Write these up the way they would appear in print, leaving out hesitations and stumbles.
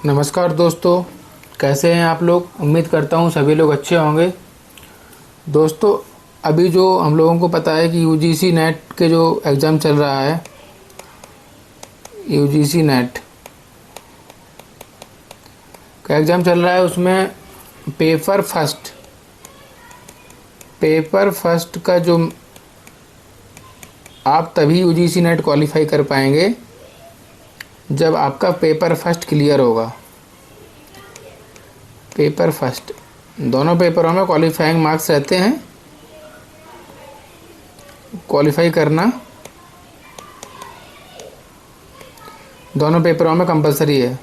नमस्कार दोस्तों, कैसे हैं आप लोग। उम्मीद करता हूं सभी लोग अच्छे होंगे। दोस्तों, अभी जो हम लोगों को पता है कि यूजीसी नेट के जो एग्ज़ाम चल रहा है, यूजीसी नेट का एग्ज़ाम चल रहा है, उसमें पेपर फर्स्ट का जो आप तभी यूजीसी नेट क्वालिफाई कर पाएंगे जब आपका पेपर फर्स्ट क्लियर होगा। पेपर फर्स्ट दोनों पेपरों में क्वालिफाइंग मार्क्स रहते हैं। क्वालिफाई करना दोनों पेपरों में कंपलसरी है,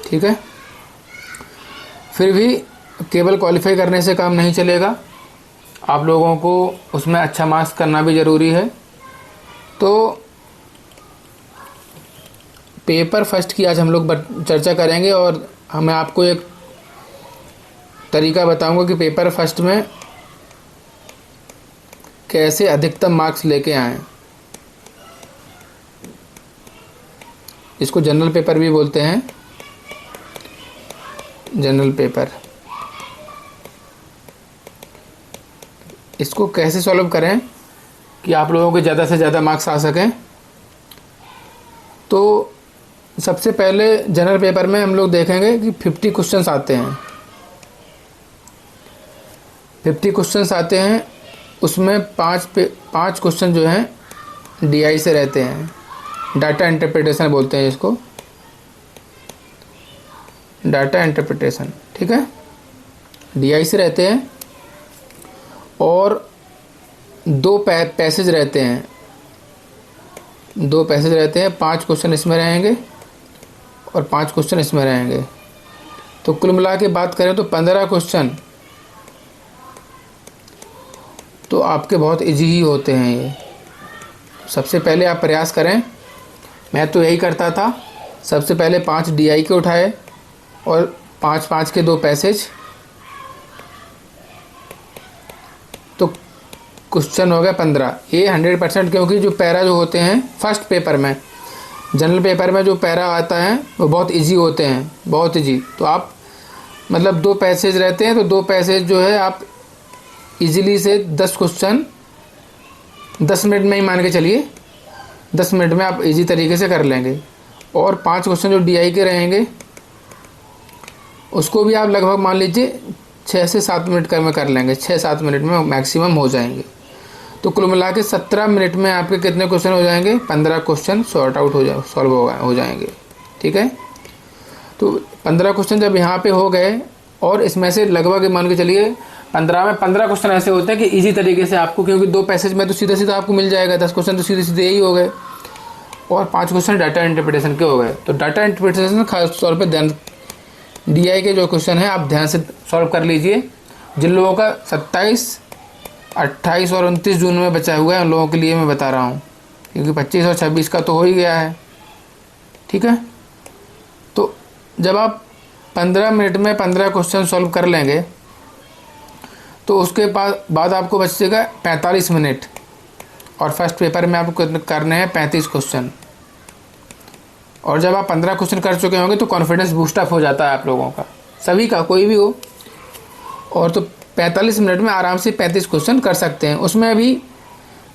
ठीक है। फिर भी केवल क्वालिफाई करने से काम नहीं चलेगा, आप लोगों को उसमें अच्छा मार्क्स करना भी ज़रूरी है। तो पेपर फर्स्ट की आज हम लोग चर्चा करेंगे और मैं आपको एक तरीका बताऊंगा कि पेपर फर्स्ट में कैसे अधिकतम मार्क्स लेके आएं। इसको जनरल पेपर भी बोलते हैं, जनरल पेपर। इसको कैसे सॉल्व करें कि आप लोगों के ज़्यादा से ज़्यादा मार्क्स आ सकें। तो सबसे पहले जनरल पेपर में हम लोग देखेंगे कि 50 क्वेश्चंस आते हैं। 50 क्वेश्चंस आते हैं, उसमें पाँच क्वेश्चन जो हैं डीआई से रहते हैं, डाटा इंटरप्रिटेशन बोलते हैं इसको, डाटा इंटरप्रिटेशन, ठीक है। डीआई से रहते हैं और दो पैसेज रहते हैं, 5 क्वेश्चन इसमें रहेंगे और 5 क्वेश्चन इसमें रहेंगे। तो कुल मिला के बात करें तो 15 क्वेश्चन तो आपके बहुत इजी ही होते हैं ये। सबसे पहले आप प्रयास करें, मैं तो यही करता था, सबसे पहले 5 डीआई के उठाए और 5 के 2 पैसेज, तो क्वेश्चन हो गया 15। ये 100%, क्योंकि जो पैरा जो होते हैं फर्स्ट पेपर में, जनरल पेपर में जो पैरा आता है वो बहुत इजी होते हैं, बहुत इजी। तो आप मतलब 2 पैसेज रहते हैं, तो 2 पैसेज जो है आप इजीली से 10 क्वेश्चन 10 मिनट में ही मान के चलिए, 10 मिनट में आप इजी तरीके से कर लेंगे। और 5 क्वेश्चन जो डीआई के रहेंगे उसको भी आप लगभग मान लीजिए 6 से 7 मिनट में कर लेंगे, 6-7 मिनट में मैक्सिमम हो जाएंगे। तो कुल मिला के 17 मिनट में आपके कितने क्वेश्चन हो जाएंगे? 15 क्वेश्चन सॉर्ट आउट सॉल्व हो जाएंगे, ठीक है। तो 15 क्वेश्चन जब यहाँ पे हो गए, और इसमें से लगभग मान के चलिए 15 में 15 क्वेश्चन ऐसे होते हैं कि इजी तरीके से आपको, क्योंकि 2 पैसेज में तो सीधा सीधा आपको मिल जाएगा, 10 क्वेश्चन तो सीधे सीधे ही हो गए, और 5 क्वेश्चन डाटा इंटरप्रिटेशन के हो गए। तो डाटा इंटरप्रिटेशन खास तौर पर ध्यान, डीआई के जो क्वेश्चन है आप ध्यान से सॉल्व कर लीजिए। जिन लोगों का 27, 28 और 29 जून में बचा हुआ है उन लोगों के लिए मैं बता रहा हूँ, क्योंकि 25 और 26 का तो हो ही गया है, ठीक है। तो जब आप 15 मिनट में 15 क्वेश्चन सॉल्व कर लेंगे तो उसके बाद आपको बचेगा 45 मिनट, और फर्स्ट पेपर में आपको करने हैं 35 क्वेश्चन। और जब आप 15 क्वेश्चन कर चुके होंगे तो कॉन्फिडेंस बूस्टअप हो जाता है आप लोगों का, सभी का, कोई भी हो। और तो 45 मिनट में आराम से 35 क्वेश्चन कर सकते हैं। उसमें अभी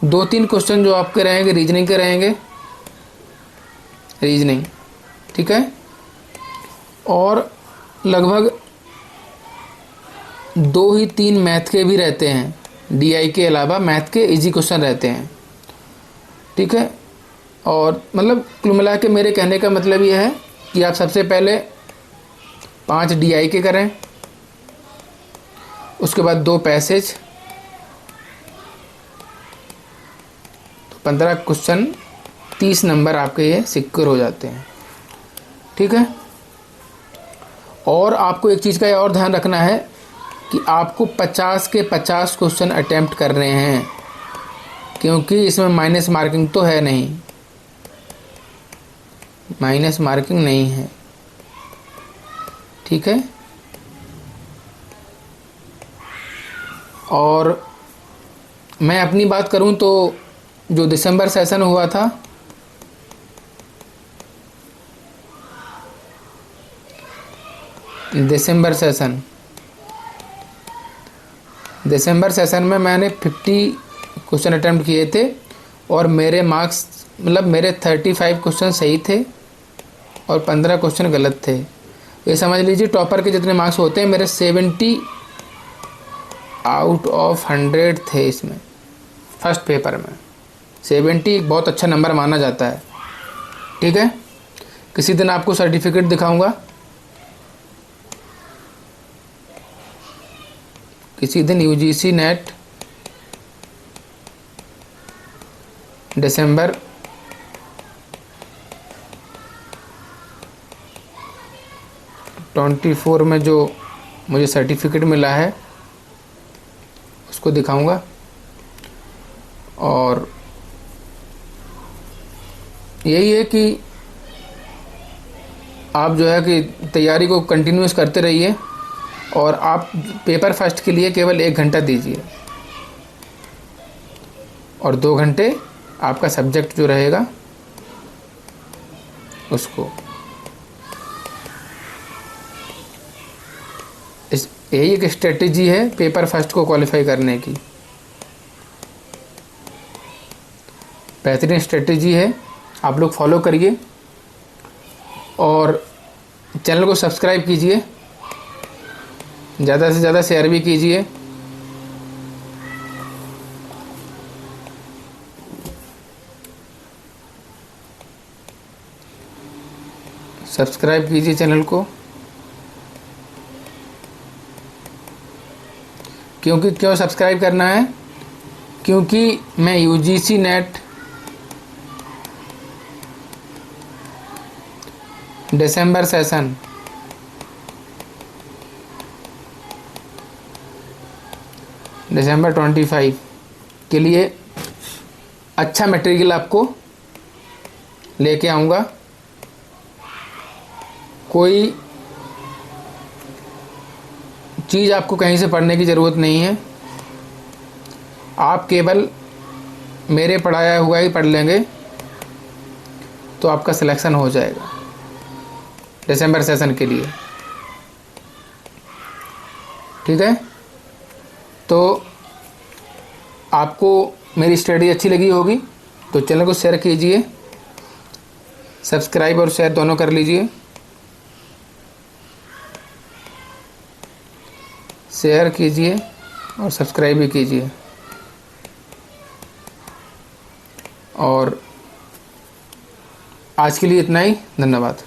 2-3 क्वेश्चन जो आपके रहेंगे रीजनिंग के रहेंगे, रीजनिंग, ठीक है। और लगभग 2 ही 3 मैथ के भी रहते हैं, डीआई के अलावा मैथ के इजी क्वेश्चन रहते हैं, ठीक है। और मतलब कुल मिला के मेरे कहने का मतलब ये है कि आप सबसे पहले 5 डीआई के करें, उसके बाद 2 पैसेज, तो 15 क्वेश्चन 30 नंबर आपके ये सिक्योर हो जाते हैं, ठीक है। और आपको एक चीज़ का और ध्यान रखना है कि आपको 50 के 50 क्वेश्चन अटेम्प्ट करने हैं, क्योंकि इसमें माइनस मार्किंग तो है नहीं, माइनस मार्किंग नहीं है, ठीक है। और मैं अपनी बात करूं तो जो दिसंबर सेशन हुआ था दिसंबर सेशन में मैंने 50 क्वेश्चन अटैम्प्ट किए थे और मेरे मार्क्स मतलब मेरे 35 क्वेश्चन सही थे और 15 क्वेश्चन गलत थे। ये समझ लीजिए टॉपर के जितने मार्क्स होते हैं मेरे 70 आउट ऑफ 100 थे इसमें, फर्स्ट पेपर में 70 बहुत अच्छा नंबर माना जाता है। ठीक है, किसी दिन आपको सर्टिफिकेट दिखाऊंगा, किसी दिन यूजीसी नेट दिसंबर 24 में जो मुझे सर्टिफिकेट मिला है उसको दिखाऊंगा। और यही है कि आप जो है कि तैयारी को कंटिन्यूस करते रहिए और आप पेपर फर्स्ट के लिए केवल 1 घंटा दीजिए और 2 घंटे आपका सब्जेक्ट जो रहेगा उसको। यही एक स्ट्रेटेजी है पेपर फर्स्ट को क्वालिफाई करने की, बेहतरीन स्ट्रेटेजी है, आप लोग फॉलो करिए और चैनल को सब्सक्राइब कीजिए, ज़्यादा से ज़्यादा शेयर भी कीजिए। सब्सक्राइब कीजिए चैनल को, क्योंकि क्यों सब्सक्राइब करना है, क्योंकि मैं यूजीसी नेट दिसंबर सेशन दिसंबर 25 के लिए अच्छा मटेरियल आपको लेके आऊँगा। कोई चीज़ आपको कहीं से पढ़ने की ज़रूरत नहीं है, आप केवल मेरे पढ़ाया हुआ ही पढ़ लेंगे तो आपका सिलेक्शन हो जाएगा दिसंबर सेशन के लिए। ठीक है, तो आपको मेरी स्टडी अच्छी लगी होगी तो चैनल को शेयर कीजिए, सब्सक्राइब और शेयर दोनों कर लीजिए। शेयर कीजिए और सब्सक्राइब भी कीजिए। और आज के लिए इतना ही, धन्यवाद।